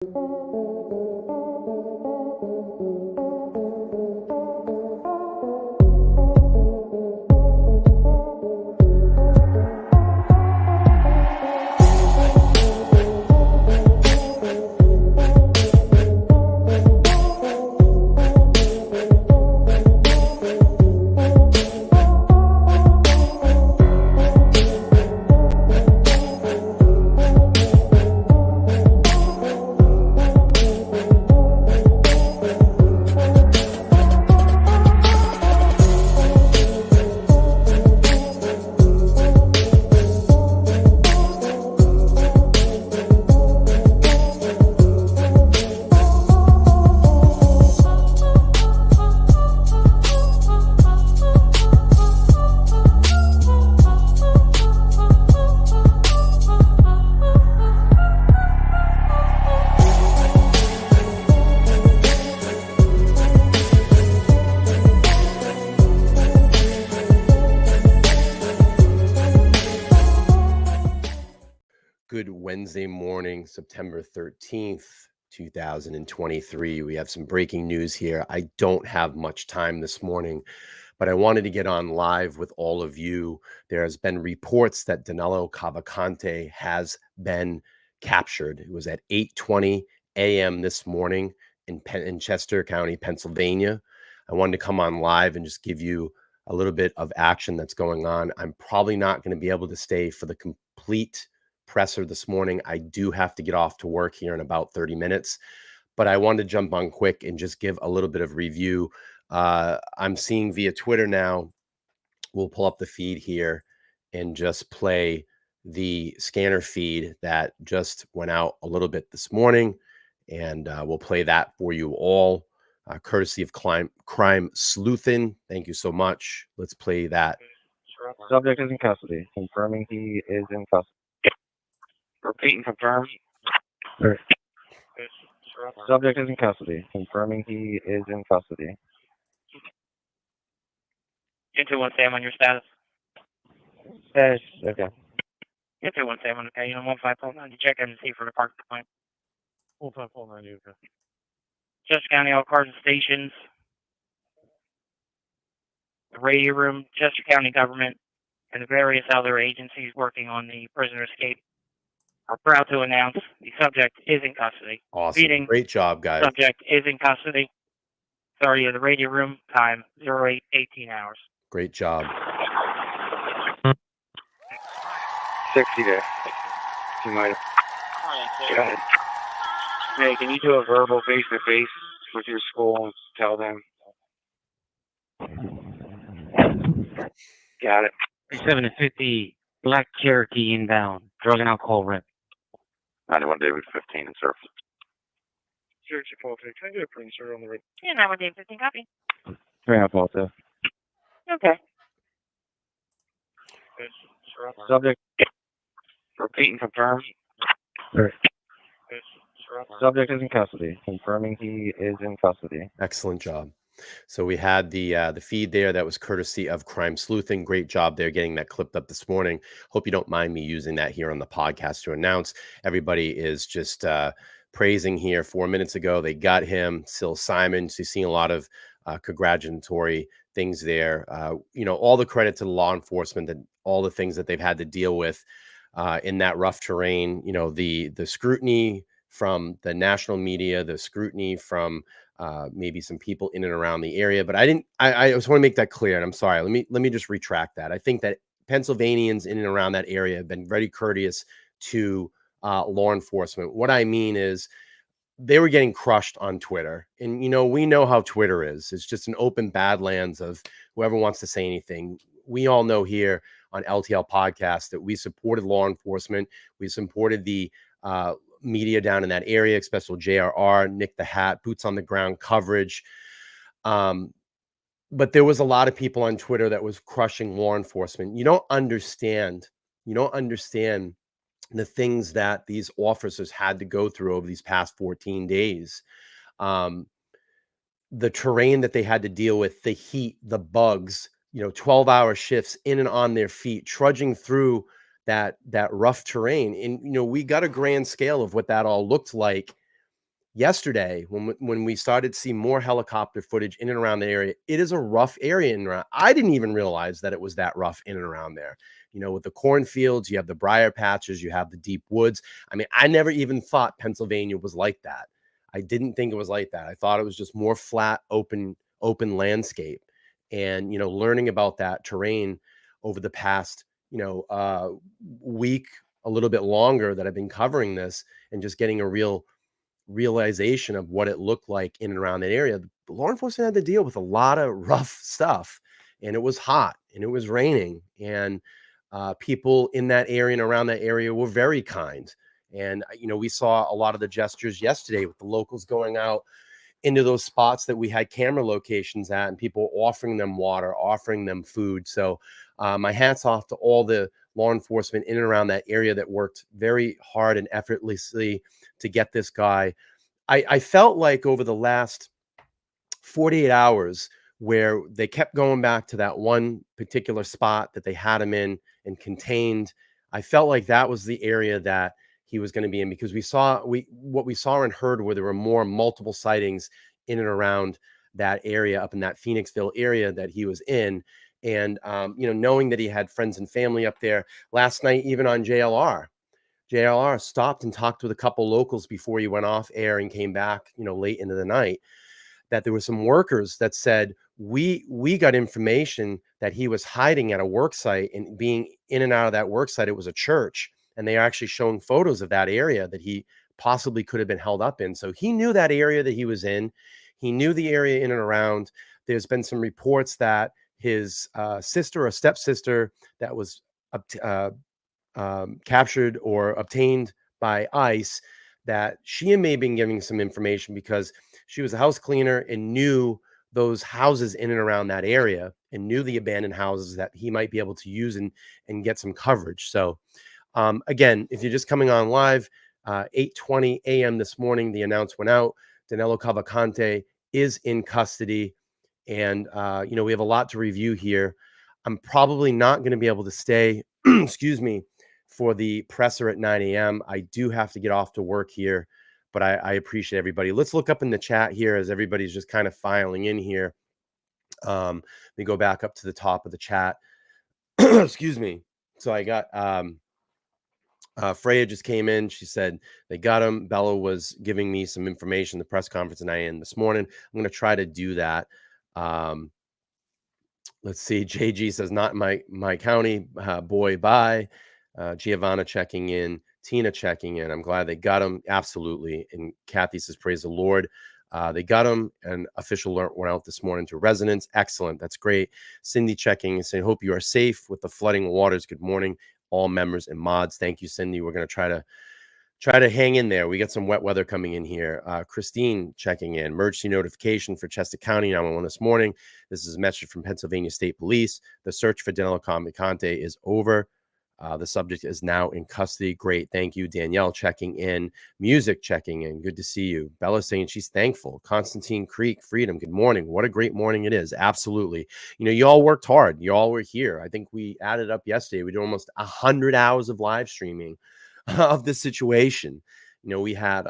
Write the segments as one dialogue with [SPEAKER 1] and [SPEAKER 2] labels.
[SPEAKER 1] Good Wednesday morning, September 13th, 2023. We have some breaking news here. I don't have much time this morning, but I wanted to get on live with all of you. There has been reports that Danelo Cavalcante has been captured. It was at 8:20 a.m. this morning in Chester County, Pennsylvania. I wanted to come on live and just give you a little bit of action that's going on. I'm probably not going to be able to stay for the complete presser this morning. I do have to get off to work here in about 30 minutes, but I wanted to jump on quick and just give a little bit of review. I'm seeing via Twitter now. We'll pull up the feed here and just play the scanner feed that just went out a little bit this morning, and we'll play that for you all, courtesy of Crime Sleuthing. Thank you so much. Let's play that.
[SPEAKER 2] Subject is in custody. Confirming he is in custody. Repeat and confirm. Subject is in custody. Confirming he is in custody.
[SPEAKER 3] Into one Sam on your status.
[SPEAKER 2] Yes. Okay.
[SPEAKER 3] Into one Sam on okay. You know 1549. You check in to see for the park point.
[SPEAKER 2] 1549. Okay.
[SPEAKER 3] Chester County, all cars and stations. The radio room, Chester County government, and the various other agencies working on the prisoner escape are proud to announce the subject is in custody.
[SPEAKER 1] Awesome.
[SPEAKER 3] Repeating,
[SPEAKER 1] great job, guys.
[SPEAKER 3] Subject is in custody. Authority of the radio room, time 08:18 hours.
[SPEAKER 1] Great job.
[SPEAKER 2] 60 days. You might have. Hey, can you do a verbal face-to-face with your school and tell them? Got it.
[SPEAKER 3] 750 Black Cherokee inbound. Drug and alcohol rep.
[SPEAKER 2] 91 David 15 and surf.
[SPEAKER 4] Cherokee Politics. Can I get a print, sir, on the red?
[SPEAKER 3] Yeah, 91 David 15 copy.
[SPEAKER 2] 3.5 Delta.
[SPEAKER 3] Okay.
[SPEAKER 2] Subject. Repeat and confirm. Subject is in custody. Confirming he is in custody.
[SPEAKER 1] Excellent job. So we had the feed there that was courtesy of Crime Sleuthing. Great job there getting that clipped up this morning. Hope you don't mind me using that here on the podcast to announce. Everybody is just praising here. 4 minutes ago, they got him. Sil Simon. So you're seeing a lot of congratulatory things there. All the credit to the law enforcement and all the things that they've had to deal with in that rough terrain. The scrutiny from the national media, the scrutiny from maybe some people in and around the area. But I just want to make that clear. And I'm sorry, let me just retract that. I think that Pennsylvanians in and around that area have been very courteous to law enforcement. What I mean is they were getting crushed on Twitter. And, we know how Twitter is. It's just an open badlands of whoever wants to say anything. We all know here on LTL podcast that we supported law enforcement. We supported the media down in that area, especially JRR, Nick the Hat, boots on the ground coverage. But there was a lot of people on Twitter that was crushing law enforcement. You don't understand the things that these officers had to go through over these past 14 days. The terrain that they had to deal with, the heat, the bugs, 12-hour shifts in and on their feet, trudging through that rough terrain. And, we got a grand scale of what that all looked like yesterday when we started to see more helicopter footage in and around the area. It is a rough area in and around. I didn't even realize that it was that rough in and around there. With the cornfields, you have the briar patches, you have the deep woods. I mean, I never even thought Pennsylvania was like that. I didn't think it was like that. I thought it was just more flat, open landscape. And, learning about that terrain over the past, week, a little bit longer that I've been covering this, and just getting a real realization of what it looked like in and around that area. The law enforcement had to deal with a lot of rough stuff, and it was hot and it was raining, and people in that area and around that area were very kind. And we saw a lot of the gestures yesterday with the locals going out into those spots that we had camera locations at, and people offering them water, offering them food. So my hat's off to all the law enforcement in and around that area that worked very hard and effortlessly to get this guy. I felt like over the last 48 hours, where they kept going back to that one particular spot that they had him in and contained, I felt like that was the area that he was going to be in, because what we saw and heard where there were more multiple sightings in and around that area, up in that Phoenixville area that he was in. And knowing that he had friends and family up there last night, even on JLR stopped and talked with a couple locals before he went off air and came back, late into the night, that there were some workers that said, we got information that he was hiding at a work site, and being in and out of that work site, it was a church. And they are actually showing photos of that area that he possibly could have been held up in. So he knew that area that he was in. He knew the area in and around. There's been some reports that his sister or stepsister that was captured or obtained by ICE, that she may have been giving some information because she was a house cleaner and knew those houses in and around that area, and knew the abandoned houses that he might be able to use and get some coverage. So again, if you're just coming on live, 8:20 a.m. this morning, the announcement went out. Danelo Cavalcante is in custody. And, we have a lot to review here. I'm probably not going to be able to stay, excuse me, for the presser at 9 a.m. I do have to get off to work here, but I appreciate everybody. Let's look up in the chat here as everybody's just kind of filing in here. Let me go back up to the top of the chat. Excuse me. So I got Freya just came in. She said they got him. Bella was giving me some information, the press conference at 9 a.m. this morning. I'm going to try to do that. Let's see. JG says, not my county. Boy, bye. Giovanna checking in. Tina checking in. I'm glad they got him. Absolutely. And Kathy says, praise the Lord. They got him. An official alert went out this morning to residents. Excellent. That's great. Cindy checking and saying, hope you are safe with the flooding waters. Good morning, all members and mods. Thank you, Cindy. We're going to try to hang in there. We got some wet weather coming in here. Christine checking in. Emergency notification for Chester County 911 this morning. This is a message from Pennsylvania State Police. The search for Danelo Cavalcante is over. The subject is now in custody. Great. Thank you. Danielle checking in. Music checking in. Good to see you. Bella saying she's thankful. Constantine Creek, Freedom. Good morning. What a great morning it is. Absolutely. You all worked hard. You all were here. I think we added up yesterday. We did almost 100 hours of live streaming of the situation. We had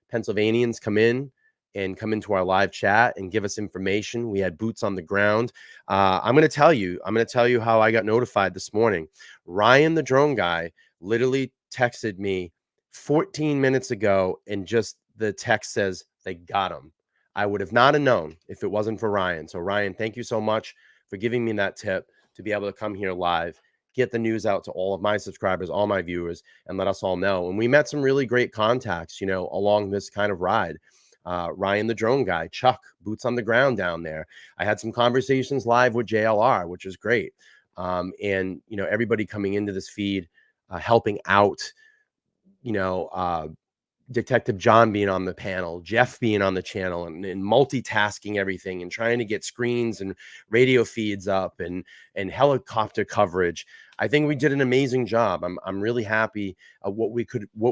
[SPEAKER 1] Pennsylvanians come into our live chat and give us information. We had boots on the ground. I'm going to tell you how I got notified this morning. Ryan, the drone guy, literally texted me 14 minutes ago, and just the text says they got him. I would have not have known if it wasn't for Ryan. So Ryan, thank you so much for giving me that tip to be able to come here live, get the news out to all of my subscribers, all my viewers, and let us all know. And we met some really great contacts, along this kind of ride. Ryan, the drone guy, Chuck, boots on the ground down there. I had some conversations live with JLR, which is great. And, everybody coming into this feed, helping out, Detective John being on the panel, Jeff being on the channel, and multitasking everything and trying to get screens and radio feeds up and helicopter coverage. I think we did an amazing job. I'm really happy what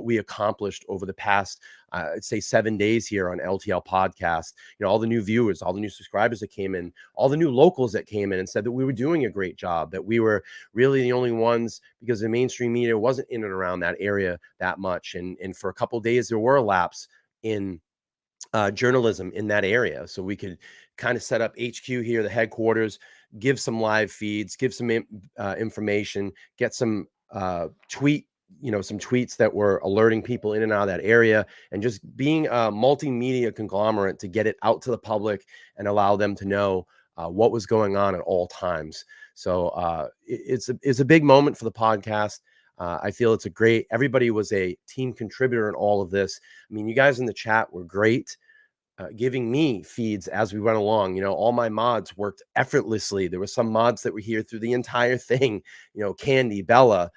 [SPEAKER 1] we accomplished over the past, I'd say 7 days here on LTL podcast. All the new viewers, all the new subscribers that came in, all the new locals that came in and said that we were doing a great job, that we were really the only ones, because the mainstream media wasn't in and around that area that much. And for a couple of days, there were laps in journalism in that area, so we could kind of set up HQ here, the headquarters, give some live feeds, give some information, get some some tweets that were alerting people in and out of that area, and just being a multimedia conglomerate to get it out to the public and allow them to know what was going on at all times. So it's a big moment for the podcast. I feel it's everybody was a team contributor in all of this. I mean, you guys in the chat were great, giving me feeds as we went along. All my mods worked effortlessly. There were some mods that were here through the entire thing, Candy, Bella,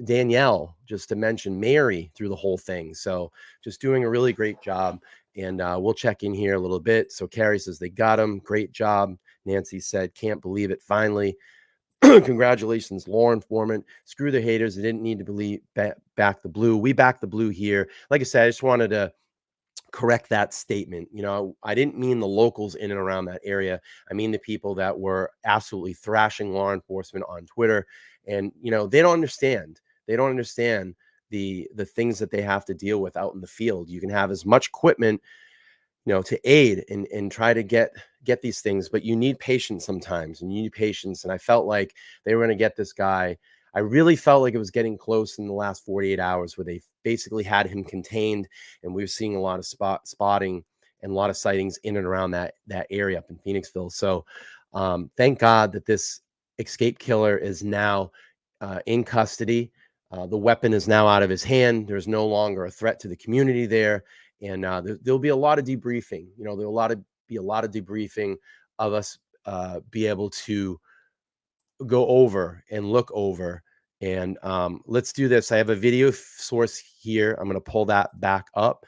[SPEAKER 1] Danielle, just to mention Mary through the whole thing. So just doing a really great job. And we'll check in here a little bit. So Carrie says they got him. Great job. Nancy said, can't believe it. Finally. Congratulations, Lauren Foreman. Screw the haters. They didn't need to believe back the blue. We back the blue here. Like I said, I just wanted to correct that statement. I didn't mean the locals in and around that area. I mean the people that were absolutely thrashing law enforcement on Twitter. And, they don't understand. They don't understand the things that they have to deal with out in the field. You can have as much equipment, to aid and try to get these things, but you need patience sometimes, and you need patience. And I felt like they were going to get this guy. I really felt like it was getting close in the last 48 hours where they basically had him contained, and we were seeing a lot of spotting and a lot of sightings in and around that area up in Phoenixville. So thank God that this escape killer is now in custody. The weapon is now out of his hand. There's no longer a threat to the community there. And there'll be a lot of debriefing. There'll be a lot of debriefing of us be able to go over and look over. And let's do this. I have a video source here. I'm going to pull that back up.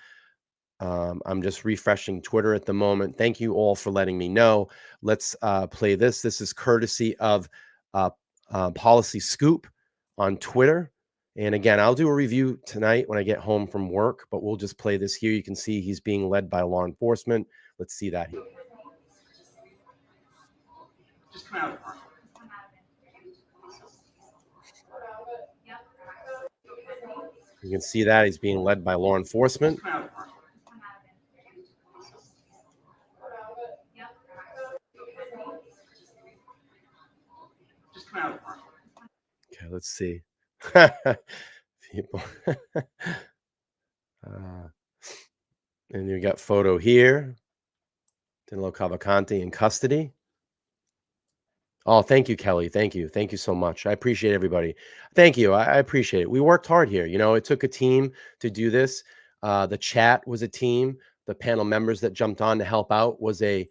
[SPEAKER 1] I'm just refreshing Twitter at the moment. Thank you all for letting me know. Let's play this. This is courtesy of Policy Scoop on Twitter. And again, I'll do a review tonight when I get home from work, but we'll just play this here. You can see he's being led by law enforcement. Let's see that here. Just come out. You can see that he's being led by law enforcement. Okay, let's see. People. And you got photo here. Danelo Cavalcante in custody. Oh, thank you, Kelly. Thank you. Thank you so much. I appreciate everybody. Thank you. I appreciate it. We worked hard here. It took a team to do this. The chat was a team. The panel members that jumped on to help out was a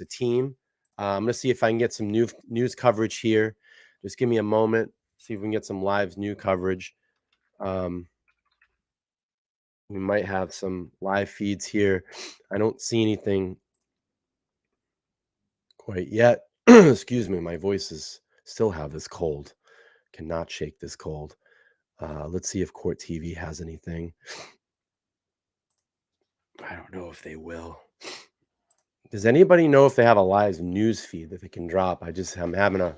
[SPEAKER 1] team. I'm going to see if I can get some news coverage here. Just give me a moment. See if we can get some live news coverage. We might have some live feeds here. I don't see anything quite yet. Excuse me, my voice is still have this cold. Cannot shake this cold. Let's see if Court TV has anything. I don't know if they will. Does anybody know if they have a live news feed that they can drop? I'm having a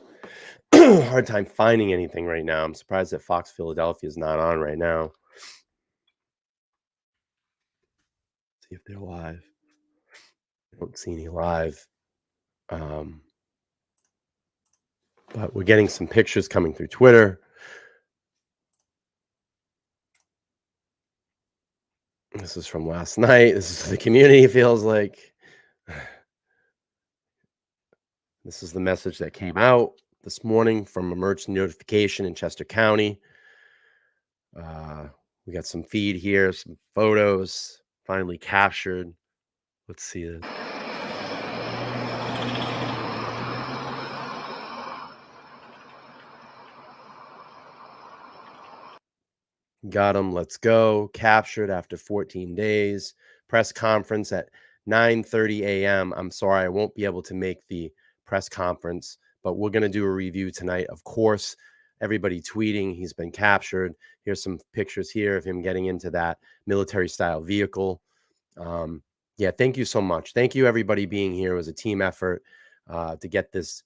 [SPEAKER 1] hard time finding anything right now. I'm surprised that Fox Philadelphia is not on right now. See if they're live. I don't see any live. But we're getting some pictures coming through Twitter. This is from last night. This is the community feels like. This is the message that came out this morning from emergency notification in Chester County. We got some feed here, some photos finally captured. Let's see this. Got him. Let's go. Captured after 14 days. Press conference at 9:30 a.m. I'm sorry, I won't be able to make the press conference, but we're going to do a review tonight. Of course, everybody tweeting he's been captured. Here's some pictures here of him getting into that military style vehicle. Yeah, thank you so much. Thank you, everybody being here. It was a team effort to get this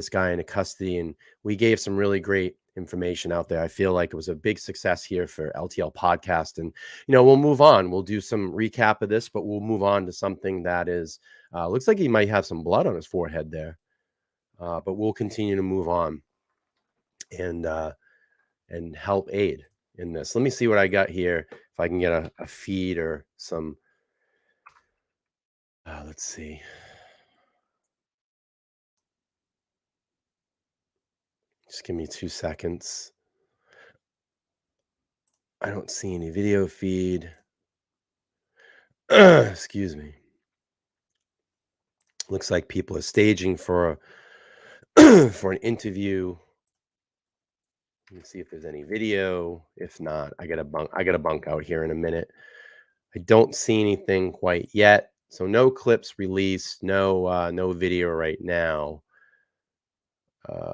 [SPEAKER 1] guy into custody, and we gave some really great information out there. I feel like it was a big success here for LTL podcast, and we'll move on. We'll do some recap of this, but we'll move on to something that is looks like he might have some blood on his forehead there, but we'll continue to move on and help aid in this. Let me see what I got here. If I can get a feed or some. Let's see. Just give me 2 seconds. I don't see any video feed. Excuse me. Looks like people are staging for for an interview. Let me see if there's any video. If not, I got a bunk out here in a minute. I don't see anything quite yet. So no clips released, no video right now.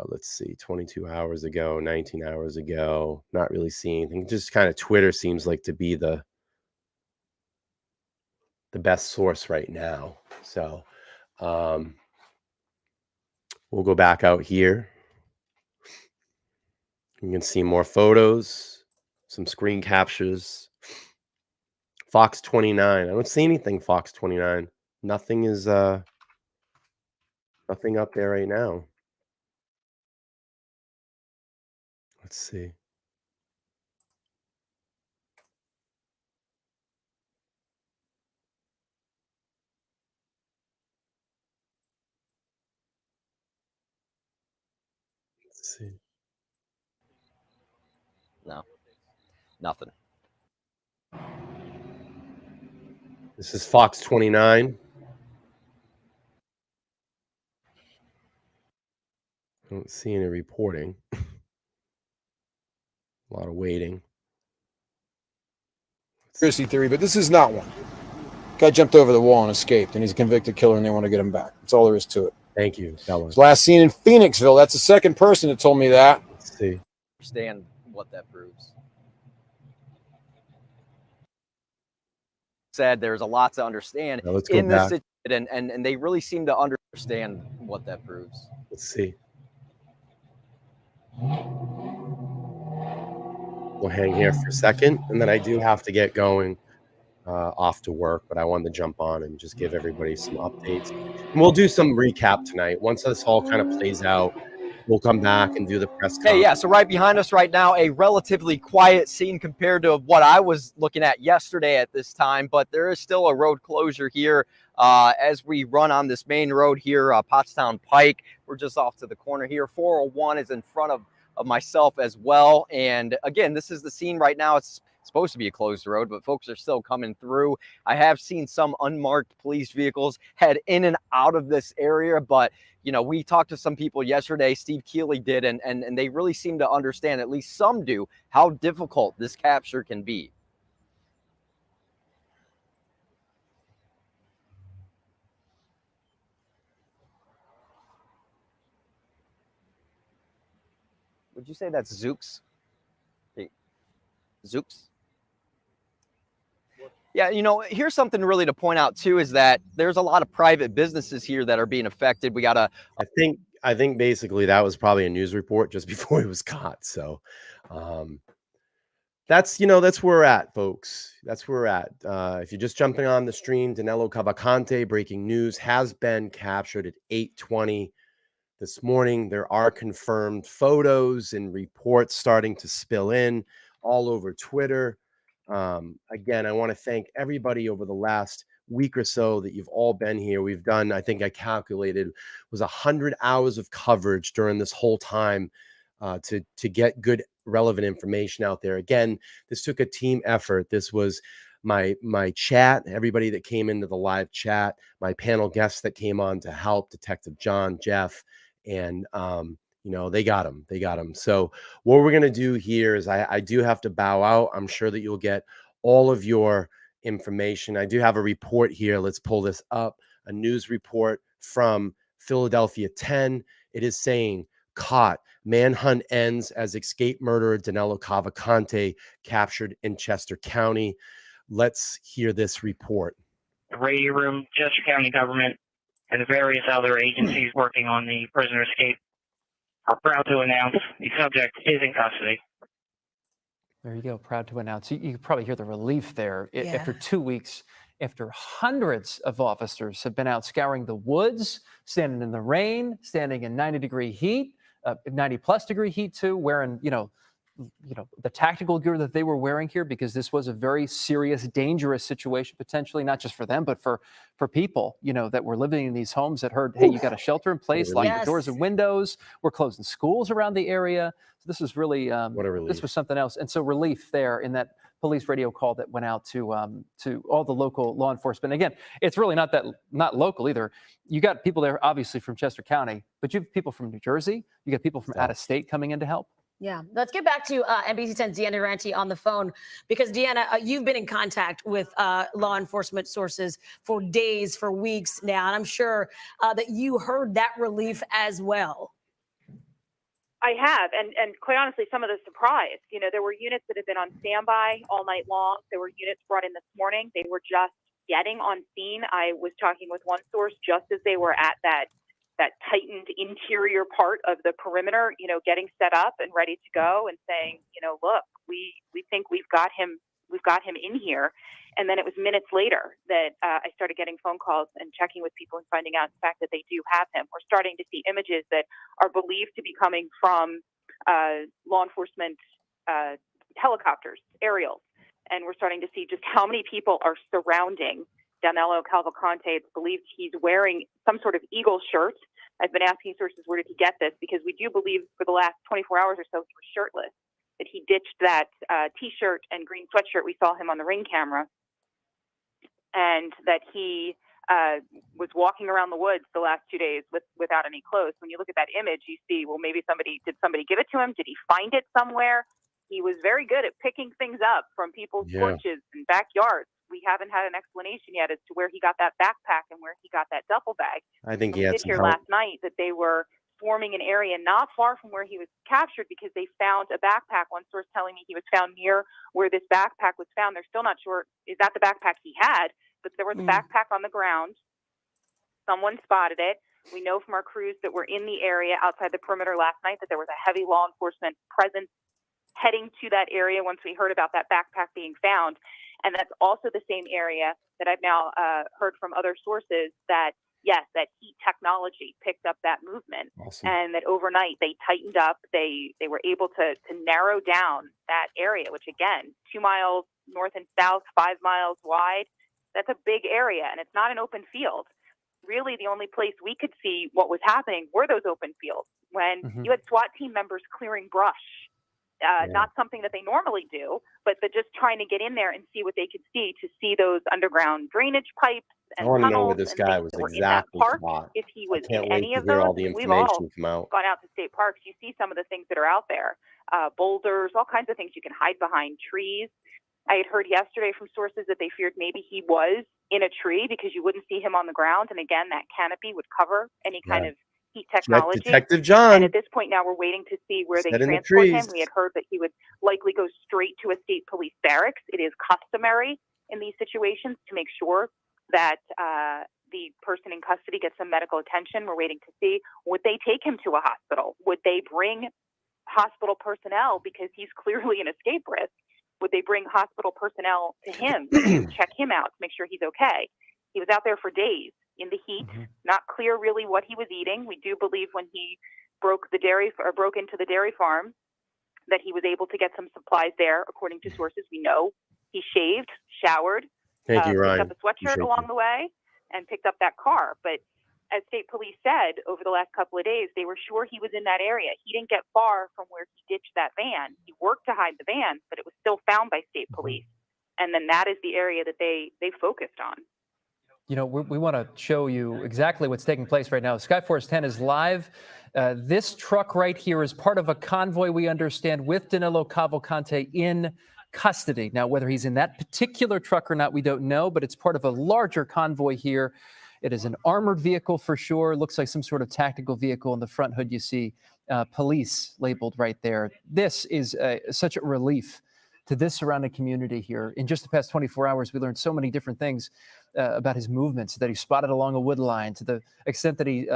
[SPEAKER 1] Let's see, 22 hours ago, 19 hours ago, not really seeing anything. Just kind of Twitter seems like to be the best source right now. So we'll go back out here. You can see more photos, some screen captures. Fox 29. I don't see anything Fox 29. Nothing is nothing up there right now. Let's see. Let's see.
[SPEAKER 5] No, nothing.
[SPEAKER 1] This is Fox 29. I don't see any reporting. A lot of waiting.
[SPEAKER 6] Conspiracy theory, but this is not one. Guy jumped over the wall and escaped, and he's a convicted killer, and they want to get him back. That's all there is to it.
[SPEAKER 1] Thank you, Bella.
[SPEAKER 6] His last seen in Phoenixville. That's the second person that told me that.
[SPEAKER 1] Let's see.
[SPEAKER 5] Understand what that proves. Said there's a lot to understand
[SPEAKER 1] Now let's go
[SPEAKER 5] in this
[SPEAKER 1] back.
[SPEAKER 5] situation, and they really seem to understand what that proves.
[SPEAKER 1] Let's see. We'll hang here for a second, and then I do have to get going off to work, but I wanted to jump on and just give everybody some updates. And we'll do some recap tonight. Once this all kind of plays out, we'll come back and do the press conference.
[SPEAKER 5] Hey, yeah, so right behind us right now, a relatively quiet scene compared to what I was looking at yesterday at this time, but there is still a road closure here as we run on this main road here, Pottstown Pike. We're just off to the corner here. 401 is in front of myself as well. And again, this is the scene right now. It's supposed to be a closed road, but folks are still coming through. I have seen some unmarked police vehicles head in and out of this area, but we talked to some people yesterday, Steve Keeley did, and they really seem to understand, at least some do, how difficult this capture can be. Would you say that's Zooks? Hey, Zooks? Yeah, here's something really to point out too, is that there's a lot of private businesses here that are being affected. We got to.
[SPEAKER 1] I think basically that was probably a news report just before he was caught. So that's where we're at, folks. That's where we're at. If you're just jumping on the stream, Danelo Cavalcante, breaking news, has been captured at 8:20 this morning. There are confirmed photos and reports starting to spill in all over Twitter. Again, I want to thank everybody over the last week or so that you've all been here. We've done, I think I calculated, was 100 hours of coverage during this whole time to get good, relevant information out there. Again, this took a team effort. This was my chat, everybody that came into the live chat, my panel guests that came on to help, Detective John, Jeff, and they got him. So what we're going to do here is I do have to bow out. I'm sure that you'll get all of your information. I do have a report here. Let's pull this up. A news report from Philadelphia 10. It is saying, caught. Manhunt ends as escaped murderer Danelo Cavalcante captured in Chester County. Let's hear this report.
[SPEAKER 3] The radio room, Chester County government, and the various other agencies working on the prisoner escape. are proud to announce the subject is in custody.
[SPEAKER 7] There you go. Proud to announce. You can probably hear the relief there.
[SPEAKER 8] Yeah.
[SPEAKER 7] After 2 weeks, after hundreds of officers have been out scouring the woods, standing in the rain, standing in 90-degree heat, 90-plus degree heat too, wearing, the tactical gear that they were wearing here, because this was a very serious, dangerous situation, potentially, not just for them, but for people, that were living in these homes that heard, hey, you got a shelter in place, lock the doors and windows. We're closing schools around the area. So this was really,
[SPEAKER 1] What a relief.
[SPEAKER 7] this was something else. And so relief there in that police radio call that went out to all the local law enforcement. Again, it's really not local either. You got people there, obviously, from Chester County, but you have people from New Jersey. You got people from out of state coming in to help.
[SPEAKER 8] Yeah, let's get back to NBC 10's Deanna Durante on the phone, because Deanna, you've been in contact with law enforcement sources for days, for weeks now, and I'm sure that you heard that relief as well.
[SPEAKER 9] I have, and quite honestly, some of the surprise. There were units that had been on standby all night long. There were units brought in this morning. They were just getting on scene. I was talking with one source just as they were at that tightened interior part of the perimeter, getting set up and ready to go, and saying, look, we think we've got him in here. And then it was minutes later that I started getting phone calls and checking with people and finding out, in fact, that they do have him. We're starting to see images that are believed to be coming from law enforcement helicopters, aerials. And we're starting to see just how many people are surrounding Danelo Cavalcante. It's believed he's wearing some sort of eagle shirt. I've been asking sources, where did he get this? Because we do believe for the last 24 hours or so he was shirtless, that he ditched that T-shirt and green sweatshirt we saw him on the Ring camera, and that he was walking around the woods the last 2 days without any clothes. When you look at that image, you see, well, maybe somebody give it to him? Did he find it somewhere? He was very good at picking things up from people's porches and backyards. We haven't had an explanation yet as to where he got that backpack and where he got that duffel bag.
[SPEAKER 1] I think he had some
[SPEAKER 9] here
[SPEAKER 1] help.
[SPEAKER 9] last night that they were forming an area not far from where he was captured, because they found a backpack. One source telling me he was found near where this backpack was found. They're still not sure, is that the backpack he had? But there was a backpack on the ground. Someone spotted it. We know from our crews that were in the area outside the perimeter last night that there was a heavy law enforcement presence heading to that area once we heard about that backpack being found. And that's also the same area that I've now heard from other sources that, yes, that heat technology picked up that movement.
[SPEAKER 1] Awesome.
[SPEAKER 9] And that overnight they tightened up. They were able to narrow down that area, which, again, 2 miles north and south, 5 miles wide. That's a big area, and it's not an open field. Really, the only place we could see what was happening were those open fields when you had SWAT team members clearing brush. Not something that they normally do, but just trying to get in there and see what they could see, to see those underground drainage pipes and
[SPEAKER 1] I want to know
[SPEAKER 9] tunnels
[SPEAKER 1] where this
[SPEAKER 9] and
[SPEAKER 1] guy
[SPEAKER 9] things
[SPEAKER 1] was
[SPEAKER 9] that were in
[SPEAKER 1] exactly.
[SPEAKER 9] that park.
[SPEAKER 1] Spot.
[SPEAKER 9] If he was
[SPEAKER 1] Can't
[SPEAKER 9] in
[SPEAKER 1] wait
[SPEAKER 9] any
[SPEAKER 1] to
[SPEAKER 9] of
[SPEAKER 1] hear
[SPEAKER 9] those,
[SPEAKER 1] all the
[SPEAKER 9] we've all
[SPEAKER 1] information come out.
[SPEAKER 9] gone out to state parks. You see some of the things that are out there, boulders, all kinds of things you can hide behind, trees. I had heard yesterday from sources that they feared maybe he was in a tree because you wouldn't see him on the ground. And again, that canopy would cover any kind of heat technology.
[SPEAKER 1] Detective John.
[SPEAKER 9] And at this point now, we're waiting to see where they transport him. We had heard that he would likely go straight to a state police barracks. It is customary in these situations to make sure that the person in custody gets some medical attention. We're waiting to see, would they take him to a hospital? Would they bring hospital personnel, because he's clearly an escape risk? Would they bring hospital personnel to him to check him out to make sure he's okay? He was out there for days in the heat, not clear really what he was eating. We do believe when he broke into the dairy farm that he was able to get some supplies there, according to sources we know. He shaved, showered,
[SPEAKER 1] Thank you, Ryan.
[SPEAKER 9] picked up a sweatshirt along the way, and picked up that car. But as state police said over the last couple of days, they were sure he was in that area. He didn't get far from where he ditched that van. He worked to hide the van, but it was still found by state police. And then that is the area that they focused on.
[SPEAKER 7] You know, we want to show you exactly what's taking place right now. Skyforce 10 is live. This truck right here is part of a convoy, we understand, with Danelo Cavalcante in custody. Now, whether he's in that particular truck or not, we don't know, but it's part of a larger convoy here. It is an armored vehicle for sure. Looks like some sort of tactical vehicle. In the front hood, you see police labeled right there. This is such a relief to this surrounding community here. In just the past 24 hours, we learned so many different things about his movements, that he spotted along a wood line, to the extent that he,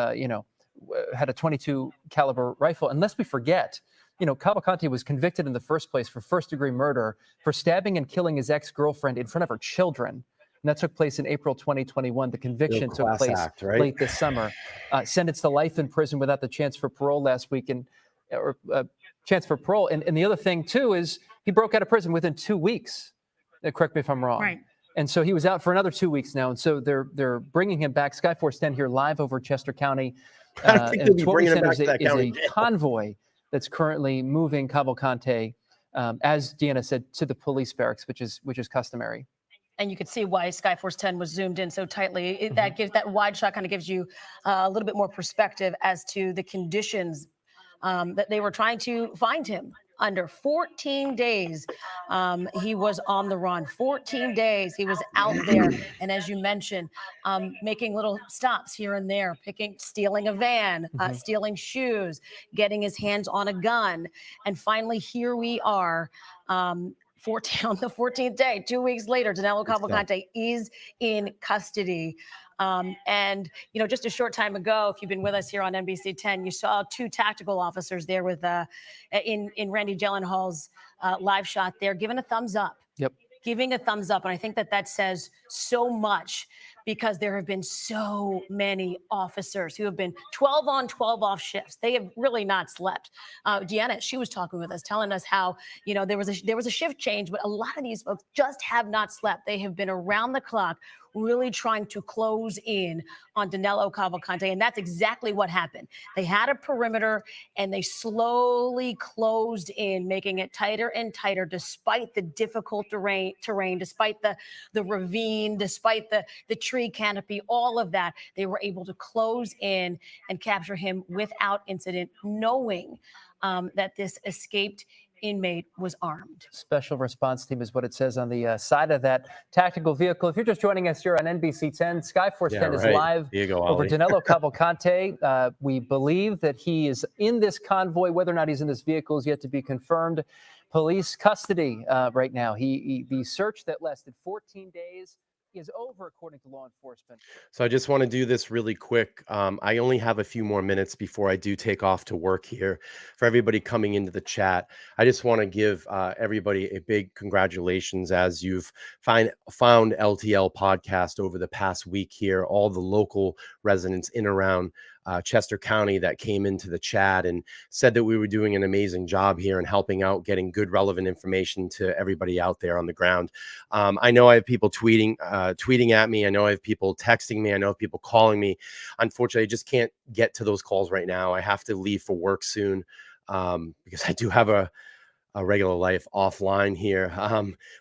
[SPEAKER 7] had a 22 caliber rifle. And lest we forget, Cavalcante was convicted in the first place for first-degree murder for stabbing and killing his ex-girlfriend in front of her children. And that took place in April 2021. The conviction took place late this summer. Sentenced to life in prison without the chance for parole last week, or chance for parole. And the other thing too is he broke out of prison within 2 weeks. Correct me if I'm wrong.
[SPEAKER 8] Right.
[SPEAKER 7] And so he was out for another 2 weeks now. And so they're bringing him back. Skyforce 10 here live over Chester County.
[SPEAKER 1] I don't think they'll be bringing him back to that county
[SPEAKER 7] is a convoy that's currently moving Cavalcante, as Deanna said, to the police barracks, which is customary.
[SPEAKER 8] And you could see why Skyforce 10 was zoomed in so tightly. That wide shot kind of gives you a little bit more perspective as to the conditions that they were trying to find him under. 14 days he was on the run. 14 days he was out there, and as you mentioned, making little stops here and there, stealing a van, stealing shoes, getting his hands on a gun, and finally here we are. On the 14th day, 2 weeks later, Danelo Cavalcante is in custody. And just a short time ago, if you've been with us here on NBC 10, you saw 2 tactical officers there with in Randy Gyllenhaal's live shot there, giving a thumbs up.
[SPEAKER 7] Yep.
[SPEAKER 8] Giving a thumbs up. And I think that says so much, because there have been so many officers who have been 12 on, 12 off shifts. They have really not slept. Deanna, she was talking with us, telling us how, there was a shift change, but a lot of these folks just have not slept. They have been around the clock, really trying to close in on Danelo Cavalcante, and that's exactly what happened. They had a perimeter, and they slowly closed in, making it tighter and tighter, despite the difficult terrain, despite the ravine, despite the tree canopy, all of that. They were able to close in and capture him without incident, knowing that this escaped inmate was armed.
[SPEAKER 7] Special response team is what it says on the side of that tactical vehicle. If you're just joining us here on NBC 10, Skyforce 10 is live over Danelo Cavalcante. We believe that he is in this convoy. Whether or not he's in this vehicle is yet to be confirmed. Police custody right now. The search that lasted 14 days is over, according to law enforcement.
[SPEAKER 1] So I just want to do this really quick. I only have a few more minutes before I do take off to work here. For everybody coming into the chat, I just want to give everybody a big congratulations as you've found LTL podcast over the past week here. All the local residents in around Chester County that came into the chat and said that we were doing an amazing job here and helping out, getting good, relevant information to everybody out there on the ground. I know I have people tweeting at me. I know I have people texting me. I know I have people calling me. Unfortunately, I just can't get to those calls right now. I have to leave for work soon because I do have a regular life offline here.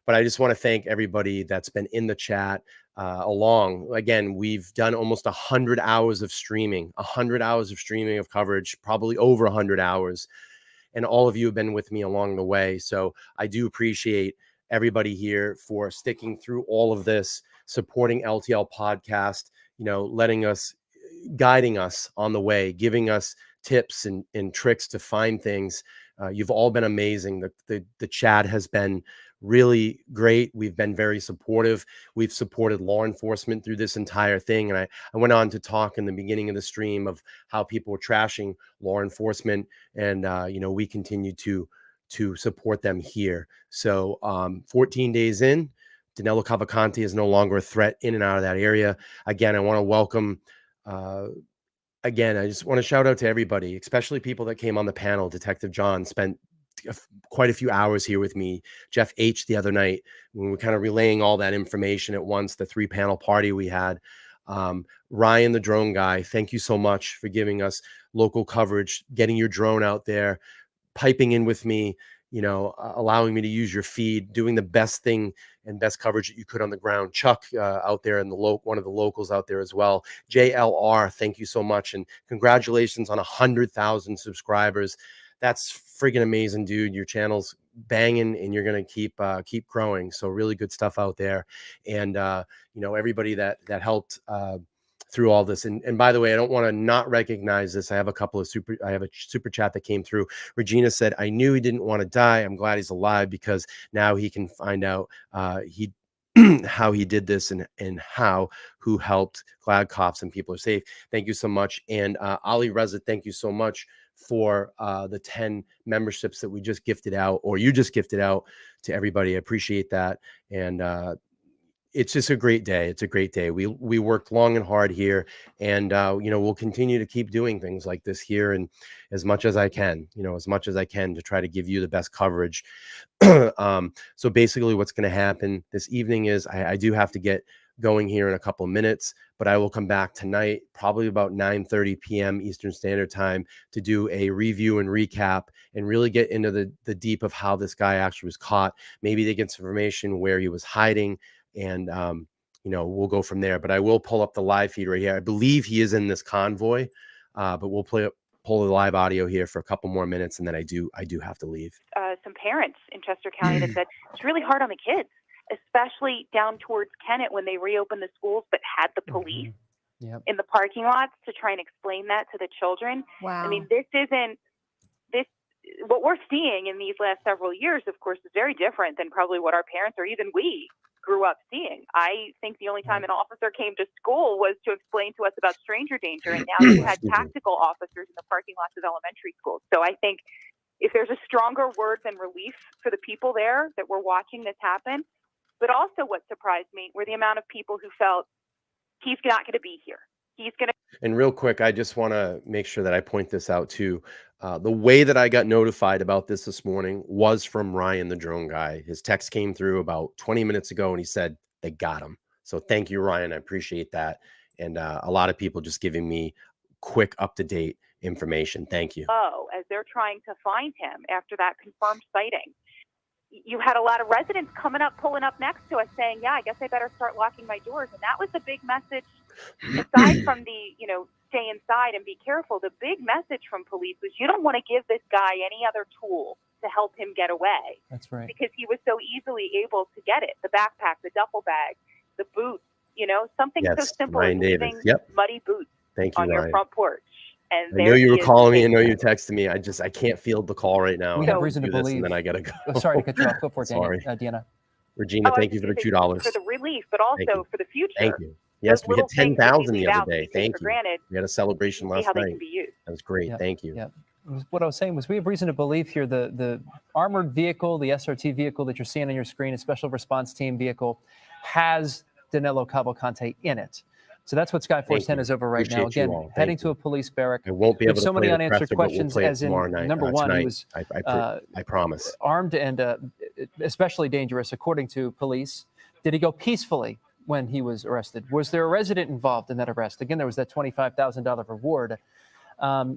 [SPEAKER 1] But I just want to thank everybody that's been in the chat. Again, we've done almost 100 hours of streaming, 100 hours of streaming of coverage, probably over 100 hours. And all of you have been with me along the way. So I do appreciate everybody here for sticking through all of this, supporting LTL podcast, guiding us on the way, giving us tips and tricks to find things. You've all been amazing. The chat has been really great. We've been very supportive. We've supported law enforcement through this entire thing. And I went on to talk in the beginning of the stream of how people were trashing law enforcement. And, we continue to support them here. So 14 days in, Danelo Cavalcante is no longer a threat in and out of that area. Again, I want to welcome Again, I just want to shout out to everybody, especially people that came on the panel. Detective John spent quite a few hours here with me. Jeff H. the other night, when we were kind of relaying all that information at once, the 3-panel party we had. Ryan, the drone guy, thank you so much for giving us local coverage, getting your drone out there, piping in with me, allowing me to use your feed, doing the best thing and best coverage that you could on the ground. Chuck out there and one of the locals out there as well. JLR, thank you so much. And congratulations on 100,000 subscribers. That's friggin' amazing, dude. Your channel's banging and you're going to keep growing. So really good stuff out there. And, everybody that helped through all this. And by the way, I don't want to not recognize this. I have a super chat that came through. Regina said, I knew he didn't want to die. I'm glad he's alive because now he can find out how he did this and who helped. Glad cops and people are safe. Thank you so much. And Ali Reza, thank you so much for the 10 memberships that we just gifted out, or you just gifted out to everybody. I appreciate that. And it's just a great day. It's a great day. We worked long and hard here, and we'll continue to keep doing things like this here, and as much as I can, to try to give you the best coverage. So basically, what's going to happen this evening is I do have to get going here in a couple of minutes, but I will come back tonight, probably about 9:30 p.m. Eastern Standard Time, to do a review and recap and really get into the deep of how this guy actually was caught. Maybe they get some information where he was hiding, and we'll go from there. But I will pull up the live feed right here. I believe he is in this convoy, but we'll pull the live audio here for a couple more minutes, and then I do have to leave.
[SPEAKER 9] Some parents in Chester County that said it's really hard on the kids, especially down towards Kennett when they reopened the schools, but had the police in the parking lots to try and explain that to the children.
[SPEAKER 8] Wow.
[SPEAKER 9] I mean, what we're seeing in these last several years, of course, is very different than probably what our parents or even we grew up seeing. I think the only time an officer came to school was to explain to us about stranger danger, and now you had tactical officers in the parking lots of elementary schools. So I think if there's a stronger word than relief for the people there that were watching this happen, but also what surprised me were the amount of people who felt he's not going to be here. He's going to.
[SPEAKER 1] And real quick, I just want to make sure that I point this out too. The way that I got notified about this morning was from Ryan, the drone guy. His text came through about 20 minutes ago, and he said they got him. So thank you, Ryan. I appreciate that. And a lot of people just giving me quick, up-to-date information. Thank you.
[SPEAKER 9] As they're trying to find him after that confirmed sighting. You had a lot of residents pulling up next to us saying, yeah, I guess I better start locking my doors. And that was the big message, aside from the, stay inside and be careful. The big message from police was you don't want to give this guy any other tool to help him get away.
[SPEAKER 7] That's right.
[SPEAKER 9] Because he was so easily able to get it. The backpack, the duffel bag, the boots, something so simple as leaving muddy boots on your front porch. And
[SPEAKER 1] I know you were calling me. I know you texted me. I can't field the call right now.
[SPEAKER 7] We have reason to believe.
[SPEAKER 1] And then I gotta go.
[SPEAKER 7] Oh, sorry to cut you off. Go for it,
[SPEAKER 1] Sorry.
[SPEAKER 7] Deanna.
[SPEAKER 1] Regina, thank you for the $2.
[SPEAKER 9] For the relief, but also for the future.
[SPEAKER 1] Thank you. Yes, we had 10,000 the other day. Thank you. We had a celebration last night. That was great. Thank you.
[SPEAKER 7] Yeah. What I was saying was we have reason to believe here the armored vehicle, the SRT vehicle that you're seeing on your screen, a special response team vehicle, has Danelo Cavalcante in it. So that's what Skyforce 10 is over right now. Again, heading to a police barrack.
[SPEAKER 1] I won't be able to
[SPEAKER 7] so many
[SPEAKER 1] play
[SPEAKER 7] unanswered questions, as in number one,
[SPEAKER 1] tonight.
[SPEAKER 7] he was
[SPEAKER 1] I promise
[SPEAKER 7] armed and especially dangerous, according to police. Did he go peacefully when he was arrested? Was there a resident involved in that arrest? Again, there was that $25,000 reward.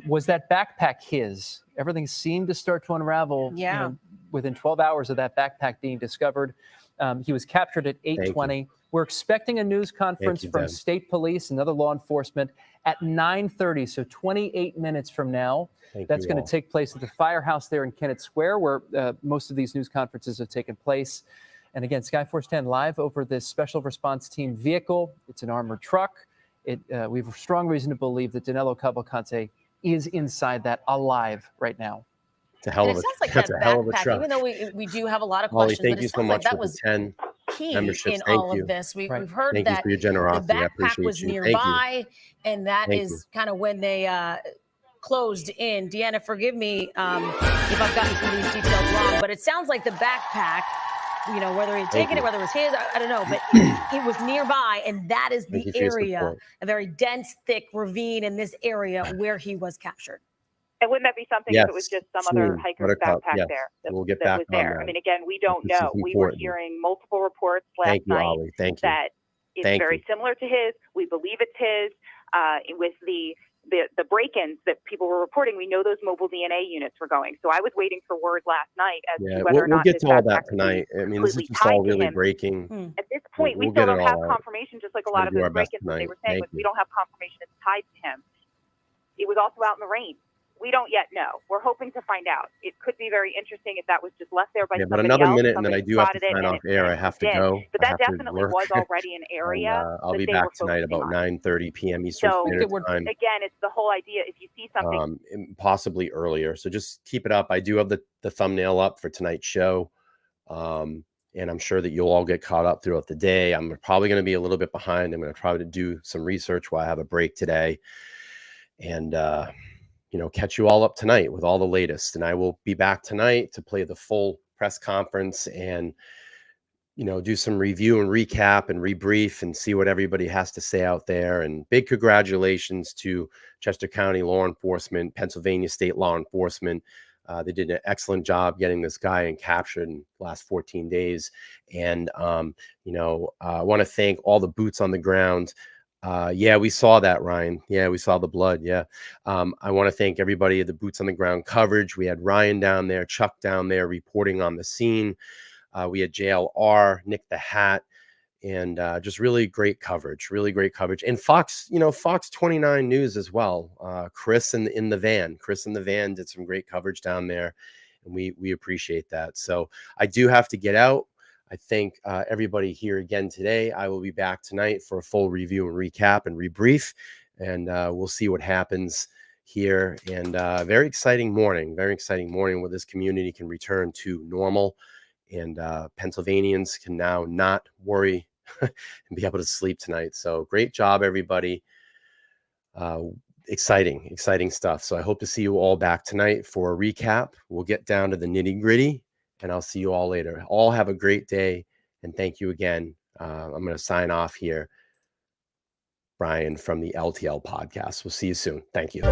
[SPEAKER 7] Was that backpack his? Everything seemed to start to unravel. Within 12 hours of that backpack being discovered. He was captured at 8:20. We're expecting a news conference from state police and other law enforcement at 9:30, so 28 minutes from now. That's going to take place at the firehouse there in Kennett Square, where most of these news conferences have taken place. And again, Skyforce 10 live over this special response team vehicle. It's an armored truck. We have strong reason to believe that Danelo Cavalcante is inside that alive right now.
[SPEAKER 1] It's a hell of a, that's a hell of a truck.
[SPEAKER 8] Even though we do have a lot of questions,
[SPEAKER 1] thank
[SPEAKER 8] but
[SPEAKER 1] you
[SPEAKER 8] it
[SPEAKER 1] so
[SPEAKER 8] sounds
[SPEAKER 1] much
[SPEAKER 8] like that
[SPEAKER 1] for
[SPEAKER 8] was
[SPEAKER 1] the 10
[SPEAKER 8] key
[SPEAKER 1] memberships.
[SPEAKER 8] in all of this. We've heard
[SPEAKER 1] thank
[SPEAKER 8] that
[SPEAKER 1] you for your generosity.
[SPEAKER 8] the backpack was nearby, and that
[SPEAKER 1] Thank
[SPEAKER 8] is kind of when they closed in. Deanna, forgive me if I've gotten some of these details wrong, but it sounds like the backpack, whether he'd taken it, whether it was his, I don't know, but it was nearby, and that is the area, a very dense, thick ravine in this area where he was captured.
[SPEAKER 9] And wouldn't that be something if it was just some other hiker's backpack there that was there? I mean, again, we don't know. We were hearing multiple reports last night that is very similar to his. We believe it's his. With the break-ins that people were reporting, we know those mobile DNA units were going. So I was waiting for word last night as to whether or not
[SPEAKER 1] we'll get to all that tonight. I mean, this is just all really breaking.
[SPEAKER 9] At this point, we still don't have confirmation, just like a lot of those break-ins that they were saying, we don't have confirmation it's tied to him. It was also out in the rain. We don't yet know. We're hoping to find out. It could be very interesting if that was just left there by somebody else.
[SPEAKER 1] But another minute, and then I do have to sign off air. I have to go.
[SPEAKER 9] But that definitely was already an area.
[SPEAKER 1] I'll be back tonight about 9:30 p.m. Eastern Standard Time.
[SPEAKER 9] Again, it's the whole idea. If you see something,
[SPEAKER 1] possibly earlier, so just keep it up. I do have the thumbnail up for tonight's show. and I'm sure that you'll all get caught up throughout the day. I'm probably going to be a little bit behind. I'm going to try to do some research while I have a break today, and catch you all up tonight with all the latest. And I will be back tonight to play the full press conference and do some review and recap and rebrief and see what everybody has to say out there. And big congratulations to Chester County law enforcement, Pennsylvania state law enforcement. They did an excellent job getting this guy and captured in the last 14 days. And, I want to thank all the boots on the ground. Yeah, we saw that, Ryan. Yeah, we saw the blood. Yeah. I want to thank everybody at the boots on the ground coverage. We had Ryan down there, Chuck down there reporting on the scene. We had JLR, Nick the Hat, and just really great coverage. And Fox 29 News as well. Chris in the van did some great coverage down there, and we appreciate that. So I do have to get out. I thank everybody here again today. I will be back tonight for a full review and recap and rebrief, and we'll see what happens here. And very exciting morning where this community can return to normal. And Pennsylvanians can now not worry and be able to sleep tonight. So great job, everybody. Exciting stuff. So I hope to see you all back tonight for a recap. We'll get down to the nitty gritty, and I'll see you all later. All have a great day, and thank you again. I'm going to sign off here. Brian from the LTL podcast. We'll see you soon. Thank you.